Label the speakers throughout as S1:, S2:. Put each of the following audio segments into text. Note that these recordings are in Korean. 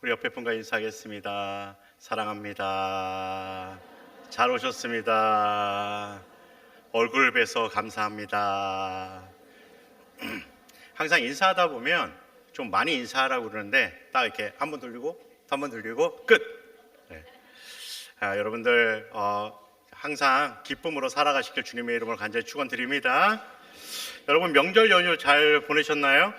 S1: 우리 옆에 분과 인사하겠습니다. 사랑합니다. 잘 오셨습니다. 얼굴 뵈서 감사합니다. 항상 인사하다 보면 좀 많이 인사하라고 그러는데 딱 이렇게 한 번 돌리고 한 번 돌리고 끝. 네. 여러분들 항상 기쁨으로 살아가시길 주님의 이름으로 간절히 축원드립니다. 여러분 명절 연휴 잘 보내셨나요?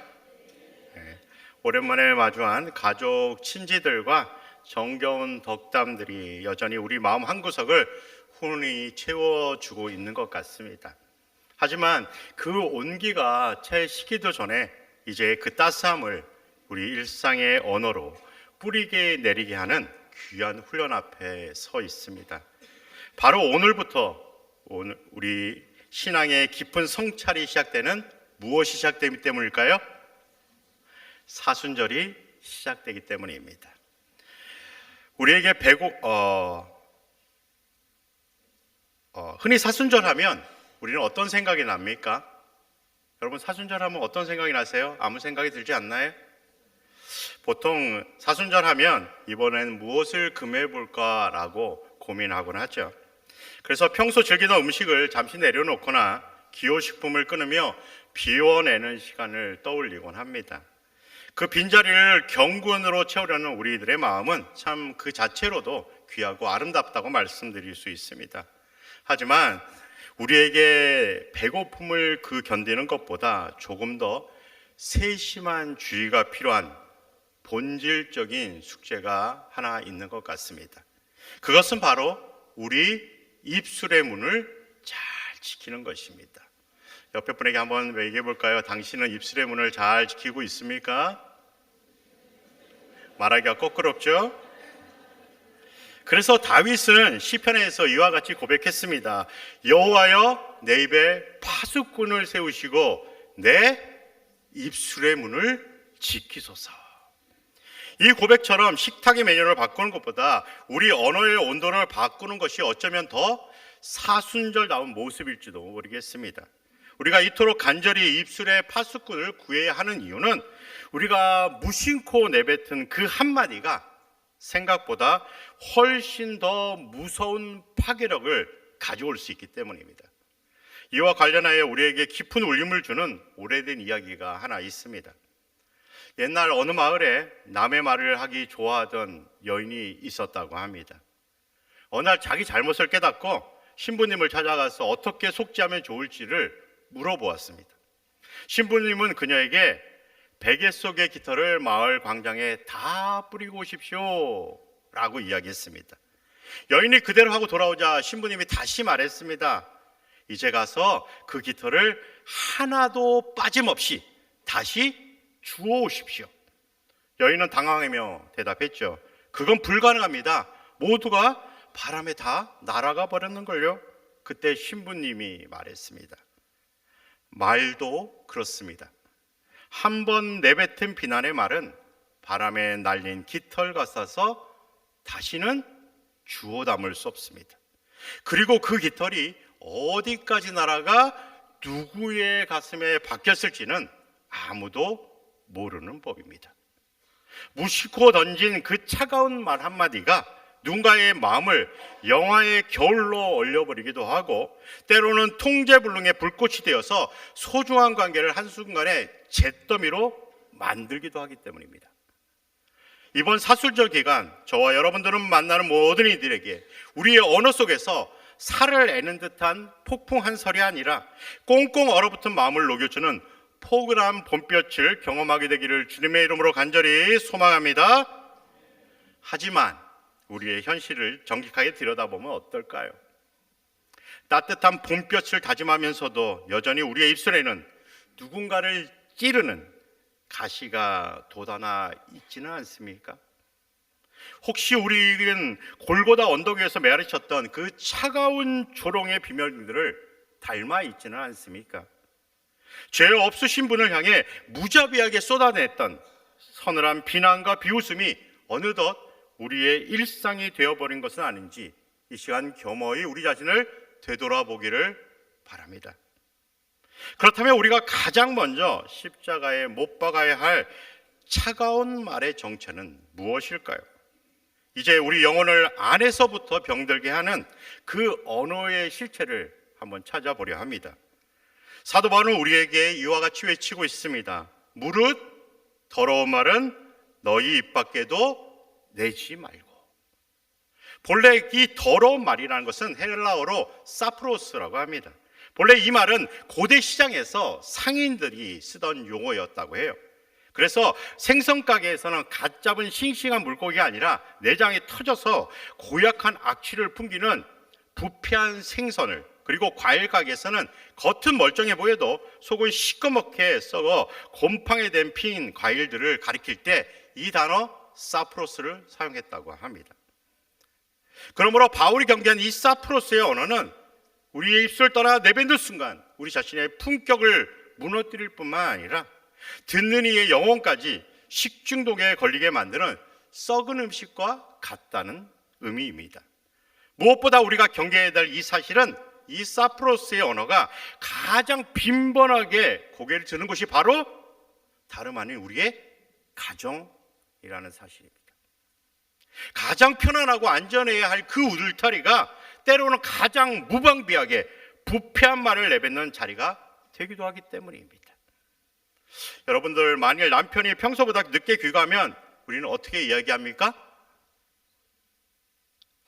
S1: 네. 오랜만에 마주한 가족 친지들과 정겨운 덕담들이 여전히 우리 마음 한구석을 훈훈히 채워주고 있는 것 같습니다. 하지만 그 온기가 채 식기도 전에 이제 그 따스함을 우리 일상의 언어로 뿌리게 내리게 하는 귀한 훈련 앞에 서 있습니다. 바로 오늘부터 우리 신앙의 깊은 성찰이 시작되는 무엇이 시작되기 때문일까요? 사순절이 시작되기 때문입니다. 우리에게 흔히 사순절 하면 우리는 어떤 생각이 납니까? 여러분 사순절 하면 어떤 생각이 나세요? 아무 생각이 들지 않나요? 보통 사순절 하면 이번엔 무엇을 금해 볼까라고 고민하곤 하죠. 그래서 평소 즐기던 음식을 잠시 내려놓거나 기호식품을 끊으며 비워내는 시간을 떠올리곤 합니다. 그 빈자리를 경건으로 채우려는 우리들의 마음은 참 그 자체로도 귀하고 아름답다고 말씀드릴 수 있습니다. 하지만 우리에게 배고픔을 견디는 것보다 조금 더 세심한 주의가 필요한 본질적인 숙제가 하나 있는 것 같습니다. 그것은 바로 우리 입술의 문을 잘 지키는 것입니다. 옆에 분에게 한번 얘기해 볼까요? 당신은 입술의 문을 잘 지키고 있습니까? 말하기가 껄끄럽죠? 그래서 다윗은 시편에서 이와 같이 고백했습니다. 여호와여 내 입에 파수꾼을 세우시고 내 입술의 문을 지키소서. 이 고백처럼 식탁의 메뉴를 바꾸는 것보다 우리 언어의 온도를 바꾸는 것이 어쩌면 더 사순절다운 모습일지도 모르겠습니다. 우리가 이토록 간절히 입술의 파수꾼을 구해야 하는 이유는 우리가 무심코 내뱉은 그 한마디가 생각보다 훨씬 더 무서운 파괴력을 가져올 수 있기 때문입니다. 이와 관련하여 우리에게 깊은 울림을 주는 오래된 이야기가 하나 있습니다. 옛날 어느 마을에 남의 말을 하기 좋아하던 여인이 있었다고 합니다. 어느 날 자기 잘못을 깨닫고 신부님을 찾아가서 어떻게 속죄하면 좋을지를 물어보았습니다. 신부님은 그녀에게 베개 속의 깃털을 마을 광장에 다 뿌리고 오십시오 라고 이야기했습니다. 여인이 그대로 하고 돌아오자 신부님이 다시 말했습니다. 이제 가서 그 깃털을 하나도 빠짐없이 다시 주워 오십시오. 여인은 당황하며 대답했죠. 그건 불가능합니다. 모두가 바람에 다 날아가 버렸는걸요. 그때 신부님이 말했습니다. 말도 그렇습니다. 한 번 내뱉은 비난의 말은 바람에 날린 깃털 같아서 다시는 주워 담을 수 없습니다. 그리고 그 깃털이 어디까지 날아가 누구의 가슴에 박혔을지는 아무도 모르는 법입니다. 무심코 던진 그 차가운 말 한마디가 누군가의 마음을 영하의 겨울로 얼려버리기도 하고 때로는 통제불능의 불꽃이 되어서 소중한 관계를 한순간에 잿더미로 만들기도 하기 때문입니다. 이번 사순절 기간 저와 여러분들은 만나는 모든 이들에게 우리의 언어 속에서 살을 애는 듯한 폭풍 한 설이 아니라 꽁꽁 얼어붙은 마음을 녹여주는 포근한 봄볕을 경험하게 되기를 주님의 이름으로 간절히 소망합니다. 하지만 우리의 현실을 정직하게 들여다보면 어떨까요? 따뜻한 봄볕을 다짐하면서도 여전히 우리의 입술에는 누군가를 찌르는 가시가 돋아나 있지는 않습니까? 혹시 우리는 골고다 언덕 위에서 메아리쳤던 그 차가운 조롱의 비명들을 닮아 있지는 않습니까? 죄 없으신 분을 향해 무자비하게 쏟아냈던 서늘한 비난과 비웃음이 어느덧 우리의 일상이 되어버린 것은 아닌지 이 시간 겸허히 우리 자신을 되돌아보기를 바랍니다. 그렇다면 우리가 가장 먼저 십자가에 못 박아야 할 차가운 말의 정체는 무엇일까요? 이제 우리 영혼을 안에서부터 병들게 하는 그 언어의 실체를 한번 찾아보려 합니다. 사도 바울은 우리에게 이와 같이 외치고 있습니다. 무릇 더러운 말은 너희 입 밖에도 내지 말고. 본래 이 더러운 말이라는 것은 헬라어로 사프로스라고 합니다. 본래 이 말은 고대 시장에서 상인들이 쓰던 용어였다고 해요. 그래서 생선가게에서는 갓 잡은 싱싱한 물고기가 아니라 내장이 터져서 고약한 악취를 풍기는 부패한 생선을, 그리고 과일 가게에서는 겉은 멀쩡해 보여도 속은 시꺼멓게 썩어 곰팡이 된 핀 과일들을 가리킬 때 이 단어 사프로스를 사용했다고 합니다. 그러므로 바울이 경계한 이 사프로스의 언어는 우리의 입술을 떠나 내뱉는 순간 우리 자신의 품격을 무너뜨릴 뿐만 아니라 듣는 이의 영혼까지 식중독에 걸리게 만드는 썩은 음식과 같다는 의미입니다. 무엇보다 우리가 경계해야 될 이 사실은 이 사프로스의 언어가 가장 빈번하게 고개를 드는 곳이 바로 다름 아닌 우리의 가정이라는 사실입니다. 가장 편안하고 안전해야 할 그 울타리가 때로는 가장 무방비하게 부패한 말을 내뱉는 자리가 되기도 하기 때문입니다. 여러분들, 만일 남편이 평소보다 늦게 귀가하면 우리는 어떻게 이야기합니까?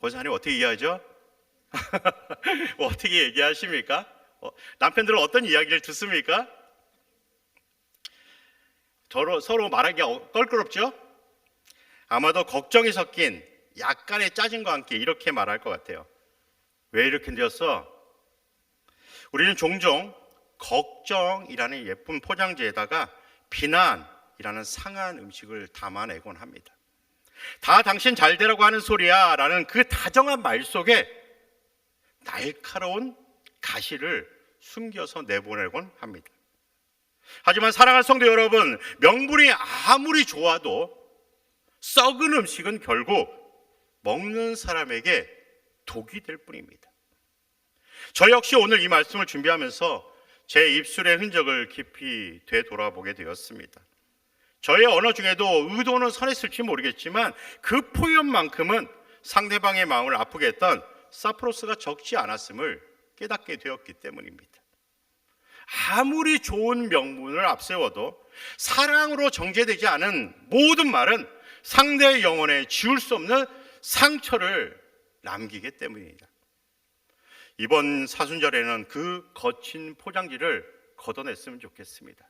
S1: 권사님 어떻게 이해하죠? 어떻게 얘기하십니까? 남편들은 어떤 이야기를 듣습니까? 서로 말하기가 껄끄럽죠? 아마도 걱정이 섞인 약간의 짜증과 함께 이렇게 말할 것 같아요. 왜 이렇게 늦었어? 우리는 종종 걱정이라는 예쁜 포장지에다가 비난이라는 상한 음식을 담아내곤 합니다. 다 당신 잘 되라고 하는 소리야 라는 그 다정한 말 속에 날카로운 가시를 숨겨서 내보내곤 합니다. 하지만 사랑하는 성도 여러분, 명분이 아무리 좋아도 썩은 음식은 결국 먹는 사람에게 독이 될 뿐입니다. 저 역시 오늘 이 말씀을 준비하면서 제 입술의 흔적을 깊이 되돌아보게 되었습니다. 저의 언어 중에도 의도는 선했을지 모르겠지만 그 표현만큼은 상대방의 마음을 아프게 했던 사프로스가 적지 않았음을 깨닫게 되었기 때문입니다. 아무리 좋은 명분을 앞세워도 사랑으로 정제되지 않은 모든 말은 상대의 영혼에 지울 수 없는 상처를 남기기 때문입니다. 이번 사순절에는 그 거친 포장지를 걷어냈으면 좋겠습니다.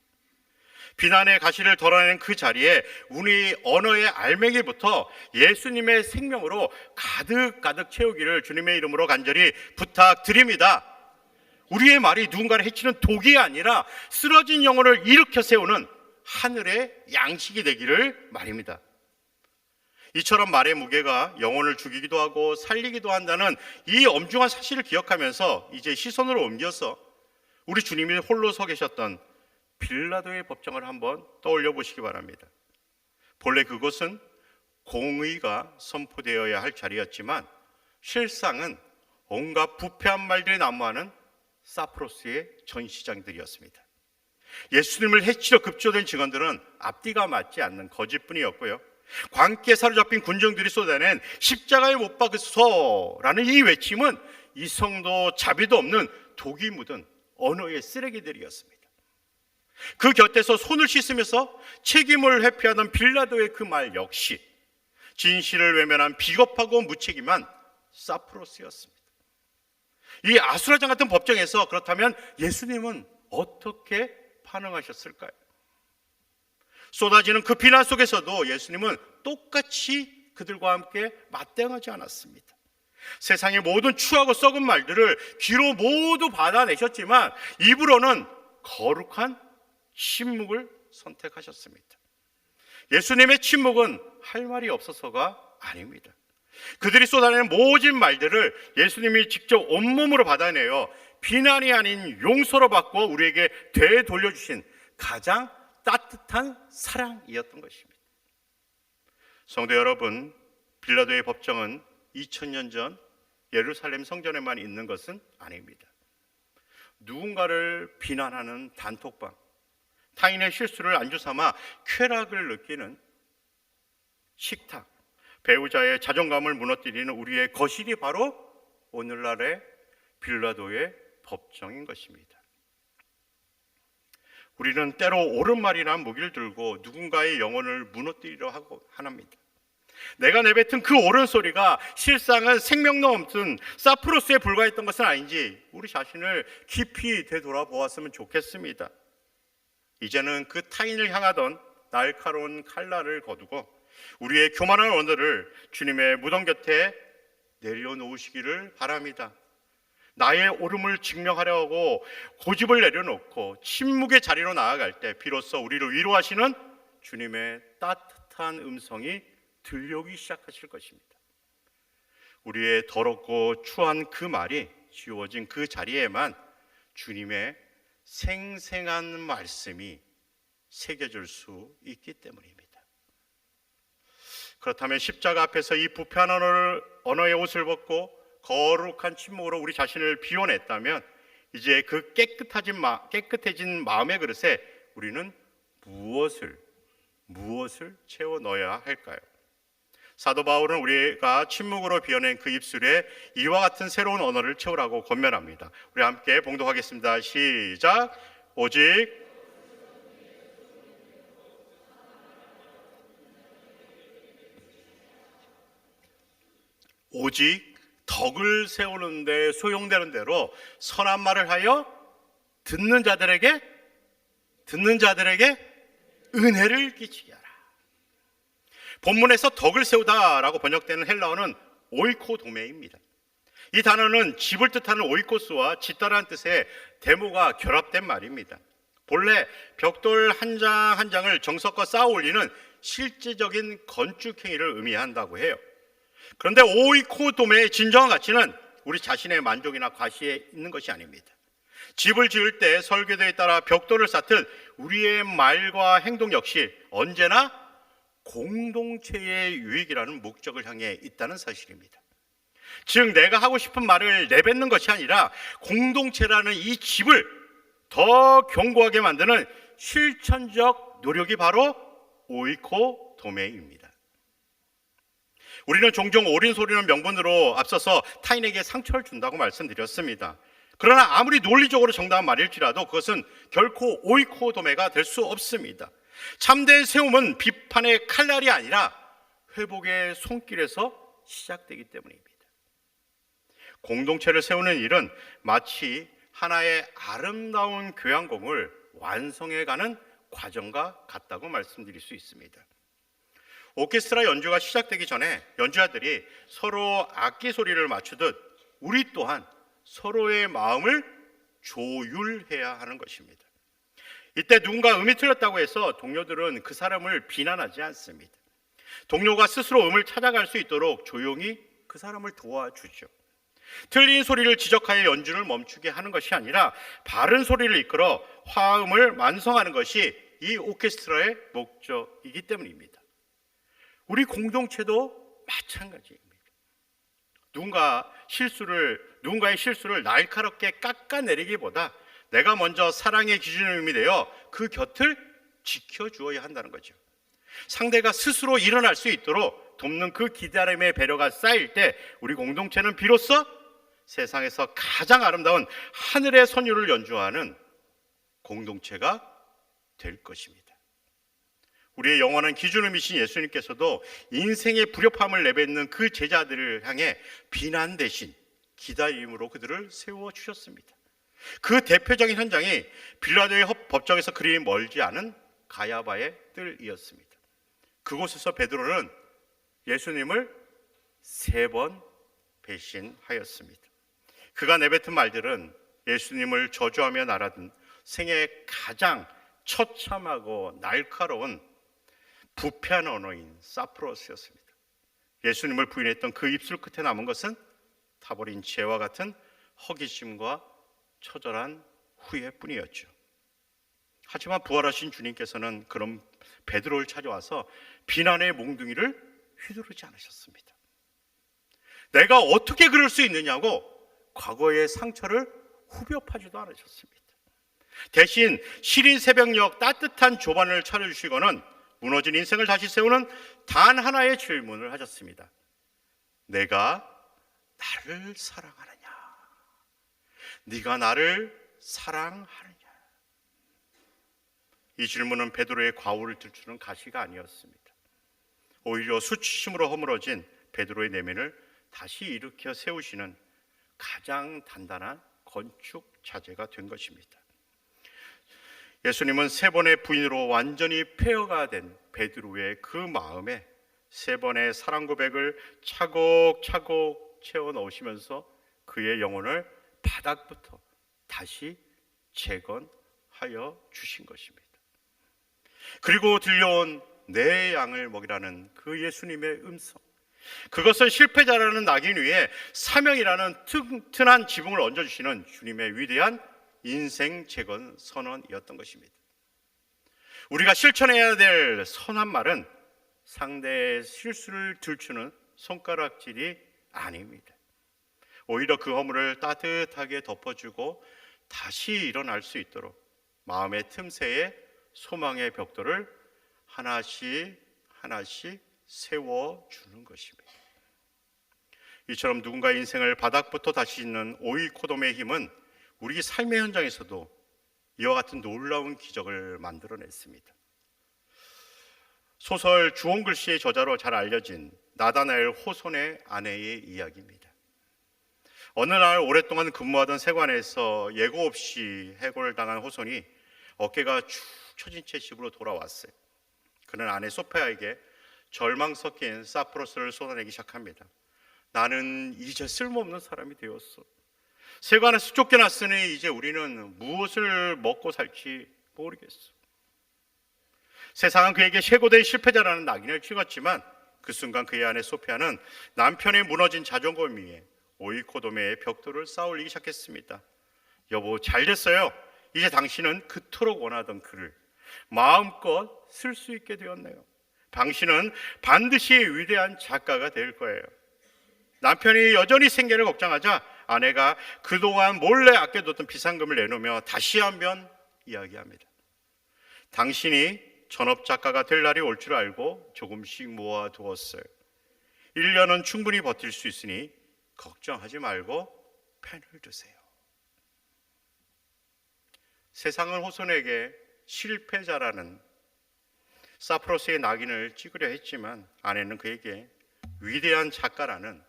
S1: 비난의 가시를 덜어내는 그 자리에 우리 언어의 알맹이부터 예수님의 생명으로 가득가득 채우기를 주님의 이름으로 간절히 부탁드립니다. 우리의 말이 누군가를 해치는 독이 아니라 쓰러진 영혼을 일으켜 세우는 하늘의 양식이 되기를 말입니다. 이처럼 말의 무게가 영혼을 죽이기도 하고 살리기도 한다는 이 엄중한 사실을 기억하면서 이제 시선으로 옮겨서 우리 주님이 홀로 서 계셨던 빌라도의 법정을 한번 떠올려 보시기 바랍니다. 본래 그곳은 공의가 선포되어야 할 자리였지만 실상은 온갖 부패한 말들이 난무하는 사프로스의 전시장들이었습니다. 예수님을 해치려 급조된 증언들은 앞뒤가 맞지 않는 거짓뿐이었고요, 광기에 사로잡힌 군중들이 쏟아낸 십자가에 못 박으소서라는 이 외침은 이성도 자비도 없는 독이 묻은 언어의 쓰레기들이었습니다. 그 곁에서 손을 씻으면서 책임을 회피하던 빌라도의 그 말 역시 진실을 외면한 비겁하고 무책임한 사프로스였습니다. 이 아수라장 같은 법정에서 그렇다면 예수님은 어떻게 반응하셨을까요? 쏟아지는 그 비난 속에서도 예수님은 똑같이 그들과 함께 맞대응하지 않았습니다. 세상의 모든 추하고 썩은 말들을 귀로 모두 받아내셨지만 입으로는 거룩한 침묵을 선택하셨습니다. 예수님의 침묵은 할 말이 없어서가 아닙니다. 그들이 쏟아내는 모진 말들을 예수님이 직접 온몸으로 받아내어 비난이 아닌 용서로 바꿔 우리에게 되돌려주신 가장 따뜻한 사랑이었던 것입니다. 성도 여러분, 빌라도의 법정은 2000년 전 예루살렘 성전에만 있는 것은 아닙니다. 누군가를 비난하는 단톡방, 타인의 실수를 안주삼아 쾌락을 느끼는 식탁, 배우자의 자존감을 무너뜨리는 우리의 거실이 바로 오늘날의 빌라도의 법정인 것입니다. 우리는 때로 옳은 말이나 무기를 들고 누군가의 영혼을 무너뜨리려 하고 합니다. 내가 내뱉은 그 옳은 소리가 실상은 생명 넘든 사프로스에 불과했던 것은 아닌지 우리 자신을 깊이 되돌아보았으면 좋겠습니다. 이제는 그 타인을 향하던 날카로운 칼날을 거두고 우리의 교만한 언어를 주님의 무덤 곁에 내려놓으시기를 바랍니다. 나의 옳음을 증명하려 하고 고집을 내려놓고 침묵의 자리로 나아갈 때 비로소 우리를 위로하시는 주님의 따뜻한 음성이 들려오기 시작하실 것입니다. 우리의 더럽고 추한 그 말이 지워진 그 자리에만 주님의 생생한 말씀이 새겨질 수 있기 때문입니다. 그렇다면 십자가 앞에서 이 부패한 언어의 옷을 벗고 거룩한 침묵으로 우리 자신을 비워냈다면 이제 그 깨끗해진 마음의 그릇에 우리는 무엇을 채워 넣어야 할까요? 사도 바울은 우리가 침묵으로 비워낸 그 입술에 이와 같은 새로운 언어를 채우라고 권면합니다. 우리 함께 봉독하겠습니다. 시작. 오직 덕을 세우는 데 소용되는 대로 선한 말을 하여 듣는 자들에게 은혜를 끼치게 하라. 본문에서 덕을 세우다라고 번역되는 헬라어는 오이코도메입니다. 이 단어는 집을 뜻하는 오이코스와 짓다라는 뜻의 데모가 결합된 말입니다. 본래 벽돌 한 장 한 장을 정석과 쌓아 올리는 실제적인 건축 행위를 의미한다고 해요. 그런데 오이코도메의 진정한 가치는 우리 자신의 만족이나 과시에 있는 것이 아닙니다. 집을 지을 때 설계도에 따라 벽돌을 쌓듯 우리의 말과 행동 역시 언제나 공동체의 유익이라는 목적을 향해 있다는 사실입니다. 즉 내가 하고 싶은 말을 내뱉는 것이 아니라 공동체라는 이 집을 더 견고하게 만드는 실천적 노력이 바로 오이코도메입니다. 우리는 종종 옳은 소리는 명분으로 앞서서 타인에게 상처를 준다고 말씀드렸습니다. 그러나 아무리 논리적으로 정당한 말일지라도 그것은 결코 오이코도메가 될 수 없습니다. 참된 세움은 비판의 칼날이 아니라 회복의 손길에서 시작되기 때문입니다. 공동체를 세우는 일은 마치 하나의 아름다운 교향곡을 완성해가는 과정과 같다고 말씀드릴 수 있습니다. 오케스트라 연주가 시작되기 전에 연주자들이 서로 악기 소리를 맞추듯 우리 또한 서로의 마음을 조율해야 하는 것입니다. 이때 누군가 음이 틀렸다고 해서 동료들은 그 사람을 비난하지 않습니다. 동료가 스스로 음을 찾아갈 수 있도록 조용히 그 사람을 도와주죠. 틀린 소리를 지적하여 연주를 멈추게 하는 것이 아니라 바른 소리를 이끌어 화음을 완성하는 것이 이 오케스트라의 목적이기 때문입니다. 우리 공동체도 마찬가지입니다. 누군가의 실수를 날카롭게 깎아내리기보다 내가 먼저 사랑의 기준음이 되어 그 곁을 지켜주어야 한다는 거죠. 상대가 스스로 일어날 수 있도록 돕는 그 기다림의 배려가 쌓일 때 우리 공동체는 비로소 세상에서 가장 아름다운 하늘의 선율을 연주하는 공동체가 될 것입니다. 우리의 영원한 기준음이신 예수님께서도 인생의 불협함을 내뱉는 그 제자들을 향해 비난 대신 기다림으로 그들을 세워주셨습니다. 그 대표적인 현장이 빌라도의 법정에서 그리 멀지 않은 가야바의 뜰이었습니다. 그곳에서 베드로는 예수님을 3번 배신하였습니다. 그가 내뱉은 말들은 예수님을 저주하며 날아든 생애 가장 처참하고 날카로운 부패한 언어인 사프로스였습니다. 예수님을 부인했던 그 입술 끝에 남은 것은 타버린 재와 같은 허기짐과 처절한 후회뿐이었죠. 하지만 부활하신 주님께서는 그런 베드로를 찾아와서 비난의 몽둥이를 휘두르지 않으셨습니다. 내가 어떻게 그럴 수 있느냐고 과거의 상처를 후벼파지도 않으셨습니다. 대신 시린 새벽녘 따뜻한 조반을 차려주시고는 무너진 인생을 다시 세우는 단 하나의 질문을 하셨습니다. 내가 나를 사랑하느냐? 네가 나를 사랑하느냐? 이 질문은 베드로의 과오를 들추는 가시가 아니었습니다. 오히려 수치심으로 허물어진 베드로의 내면을 다시 일으켜 세우시는 가장 단단한 건축 자재가 된 것입니다. 예수님은 세 번의 부인으로 완전히 폐허가 된 베드로의 그 마음에 세 번의 사랑 고백을 차곡차곡 채워 넣으시면서 그의 영혼을 바닥부터 다시 재건하여 주신 것입니다. 그리고 들려온 내 양을 먹이라는 그 예수님의 음성, 그것은 실패자라는 낙인 위에 사명이라는 튼튼한 지붕을 얹어주시는 주님의 위대한 인생 재건 선언이었던 것입니다. 우리가 실천해야 될 선한 말은 상대의 실수를 들추는 손가락질이 아닙니다. 오히려 그 허물을 따뜻하게 덮어주고 다시 일어날 수 있도록 마음의 틈새에 소망의 벽돌을 하나씩 하나씩 세워주는 것입니다. 이처럼 누군가의 인생을 바닥부터 다시 짓는 오이코돔의 힘은 우리 삶의 현장에서도 이와 같은 놀라운 기적을 만들어냈습니다. 소설 주홍글씨의 저자로 잘 알려진 나다나엘 호손의 아내의 이야기입니다. 어느 날 오랫동안 근무하던 세관에서 예고 없이 해고를 당한 호손이 어깨가 축 처진 채 집으로 돌아왔어요. 그는 아내 소피아에게 절망 섞인 사프로스를 쏟아내기 시작합니다. 나는 이제 쓸모없는 사람이 되었어. 세관에서 쫓겨났으니 이제 우리는 무엇을 먹고 살지 모르겠어. 세상은 그에게 쇄고된 실패자라는 낙인을 찍었지만 그 순간 그의 아내 소피아는 남편의 무너진 자존감 위에 오이코돔의 벽돌을 쌓아올리기 시작했습니다. 여보, 잘 됐어요. 이제 당신은 그토록 원하던 글을 마음껏 쓸 수 있게 되었네요. 당신은 반드시 위대한 작가가 될 거예요. 남편이 여전히 생계를 걱정하자 아내가 그동안 몰래 아껴뒀던 비상금을 내놓으며 다시 한번 이야기합니다. 당신이 전업작가가 될 날이 올 줄 알고 조금씩 모아두었어요. 1년은 충분히 버틸 수 있으니 걱정하지 말고 펜을 드세요. 세상은 호손에게 실패자라는 사프로스의 낙인을 찍으려 했지만 아내는 그에게 위대한 작가라는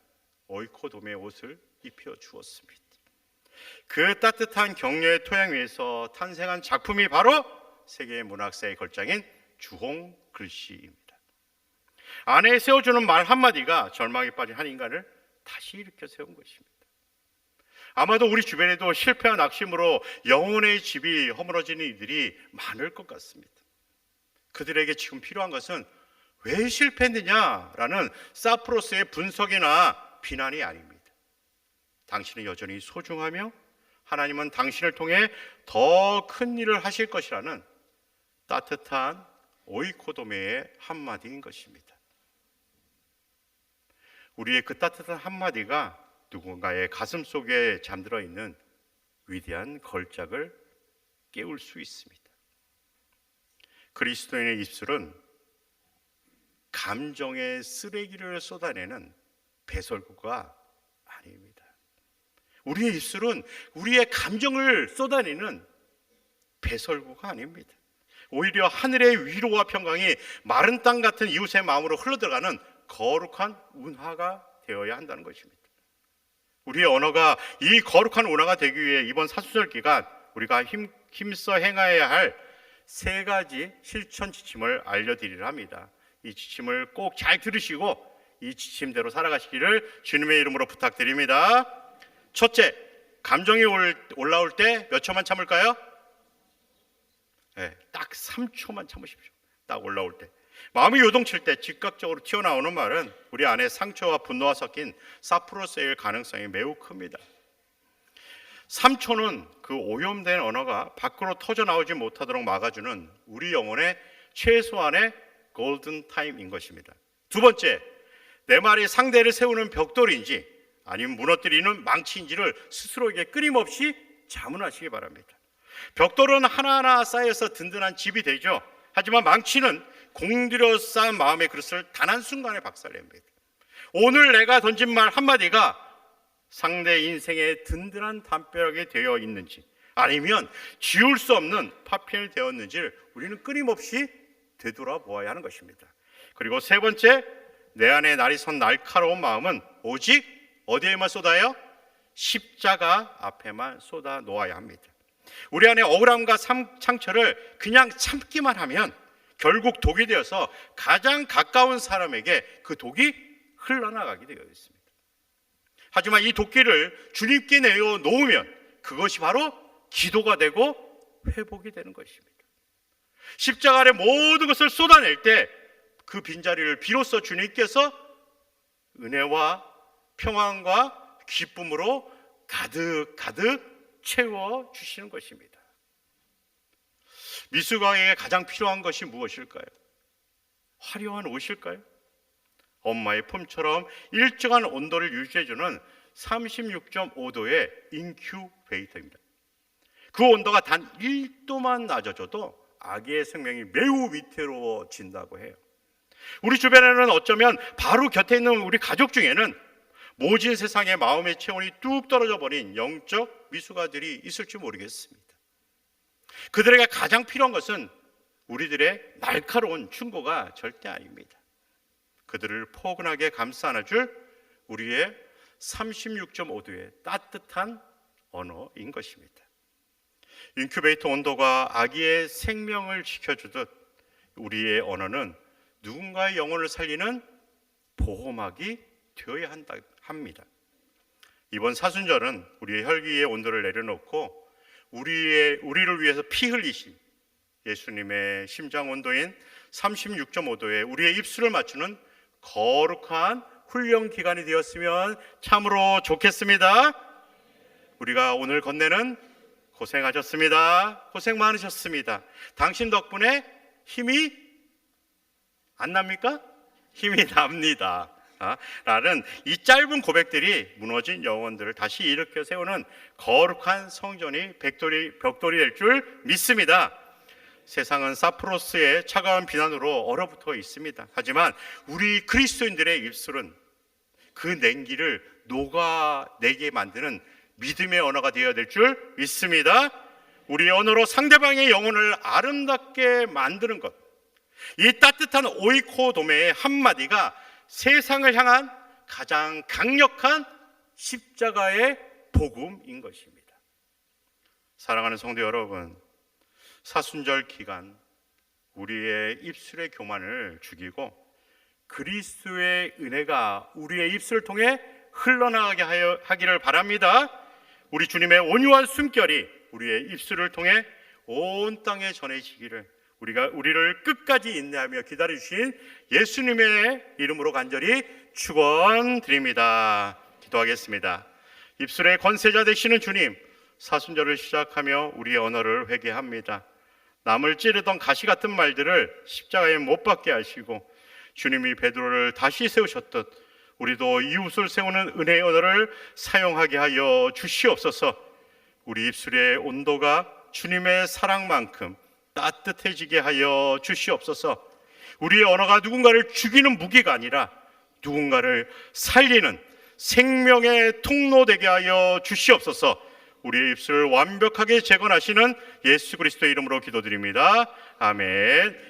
S1: 오이코돔의 옷을 입혀 주었습니다. 그 따뜻한 격려의 토양 위에서 탄생한 작품이 바로 세계 문학사의 걸작인 주홍 글씨입니다. 아내의 세워주는 말 한마디가 절망에 빠진 한 인간을 다시 일으켜 세운 것입니다. 아마도 우리 주변에도 실패와 낙심으로 영혼의 집이 허물어지는 이들이 많을 것 같습니다. 그들에게 지금 필요한 것은 왜 실패했느냐라는 사프로스의 분석이나 비난이 아닙니다. 당신은 여전히 소중하며 하나님은 당신을 통해 더 큰 일을 하실 것이라는 따뜻한 오이코도메의 한마디인 것입니다. 우리의 그 따뜻한 한마디가 누군가의 가슴 속에 잠들어 있는 위대한 걸작을 깨울 수 있습니다. 그리스도인의 입술은 감정의 쓰레기를 쏟아내는 배설구가 아닙니다. 우리의 입술은 우리의 감정을 쏟아내는 배설구가 아닙니다. 오히려 하늘의 위로와 평강이 마른 땅 같은 이웃의 마음으로 흘러들어가는 거룩한 운하가 되어야 한다는 것입니다. 우리의 언어가 이 거룩한 운하가 되기 위해 이번 사순절 기간 우리가 힘써 행해야 할 세 가지 실천 지침을 알려드리려 합니다. 이 지침을 꼭 잘 들으시고 이 지침대로 살아가시기를 주님의 이름으로 부탁드립니다. 첫째, 감정이 올라올 때 몇 초만 참을까요? 네, 딱 3초만 참으십시오. 딱 올라올 때. 마음이 요동칠 때 즉각적으로 튀어나오는 말은 우리 안에 상처와 분노가 섞인 사프로스일 가능성이 매우 큽니다. 3초는 그 오염된 언어가 밖으로 터져나오지 못하도록 막아주는 우리 영혼의 최소한의 골든 타임인 것입니다. 두 번째, 내 말이 상대를 세우는 벽돌인지 아니면 무너뜨리는 망치인지를 스스로에게 끊임없이 자문하시기 바랍니다. 벽돌은 하나하나 쌓여서 든든한 집이 되죠. 하지만 망치는 공들여 쌓은 마음의 그릇을 단 한순간에 박살냅니다. 오늘 내가 던진 말 한마디가 상대 인생의 든든한 담벼락이 되어 있는지, 아니면 지울 수 없는 파편이 되었는지를 우리는 끊임없이 되돌아보아야 하는 것입니다. 그리고 세 번째, 내 안에 날이 선 날카로운 마음은 오직 어디에만 쏟아요? 십자가 앞에만 쏟아 놓아야 합니다. 우리 안에 억울함과 상처를 그냥 참기만 하면 결국 독이 되어서 가장 가까운 사람에게 그 독이 흘러나가게 되어 있습니다. 하지만 이 도끼를 주님께 내어놓으면 그것이 바로 기도가 되고 회복이 되는 것입니다. 십자가 아래 모든 것을 쏟아낼 때 그 빈자리를 비로소 주님께서 은혜와 평안과 기쁨으로 가득 채워주시는 것입니다. 미숙아에게 가장 필요한 것이 무엇일까요? 화려한 옷일까요? 엄마의 품처럼 일정한 온도를 유지해주는 36.5도의 인큐베이터입니다. 그 온도가 단 1도만 낮아져도 아기의 생명이 매우 위태로워진다고 해요. 우리 주변에는 어쩌면 바로 곁에 있는 우리 가족 중에는 모진 세상의 마음의 체온이 뚝 떨어져 버린 영적 미숙아들이 있을지 모르겠습니다. 그들에게 가장 필요한 것은 우리들의 날카로운 충고가 절대 아닙니다. 그들을 포근하게 감싸 안아줄 우리의 36.5도의 따뜻한 언어인 것입니다. 인큐베이터 온도가 아기의 생명을 지켜주듯 우리의 언어는 누군가의 영혼을 살리는 보호막이 되어야 합니다. 이번 사순절은 우리의 혈기의 온도를 내려놓고 우리를 위해서 피 흘리신 예수님의 심장 온도인 36.5도에 우리의 입술을 맞추는 거룩한 훈련 기간이 되었으면 참으로 좋겠습니다. 우리가 오늘 건네는 고생하셨습니다. 고생 많으셨습니다. 당신 덕분에 힘이 안 납니까? 힘이 납니다. 라는 이 짧은 고백들이 무너진 영혼들을 다시 일으켜 세우는 거룩한 성전이 벽돌이 될 줄 믿습니다. 세상은 사프로스의 차가운 비난으로 얼어붙어 있습니다. 하지만 우리 그리스도인들의 입술은 그 냉기를 녹아내게 만드는 믿음의 언어가 되어야 될 줄 믿습니다. 우리의 언어로 상대방의 영혼을 아름답게 만드는 것, 이 따뜻한 오이코도메의 한마디가 세상을 향한 가장 강력한 십자가의 복음인 것입니다. 사랑하는 성도 여러분, 사순절 기간 우리의 입술의 교만을 죽이고 그리스도의 은혜가 우리의 입술을 통해 흘러나가게 하기를 바랍니다. 우리 주님의 온유한 숨결이 우리의 입술을 통해 온 땅에 전해지기를 우리를 끝까지 인내하며 기다려주신 예수님의 이름으로 간절히 축원드립니다. 기도하겠습니다. 입술의 권세자 되시는 주님, 사순절을 시작하며 우리의 언어를 회개합니다. 남을 찌르던 가시 같은 말들을 십자가에 못 박게 하시고 주님이 베드로를 다시 세우셨듯 우리도 이웃을 세우는 은혜의 언어를 사용하게 하여 주시옵소서. 우리 입술의 온도가 주님의 사랑만큼 따뜻해지게 하여 주시옵소서. 우리의 언어가 누군가를 죽이는 무기가 아니라 누군가를 살리는 생명의 통로 되게 하여 주시옵소서. 우리의 입술을 완벽하게 재건하시는 예수 그리스도의 이름으로 기도드립니다. 아멘.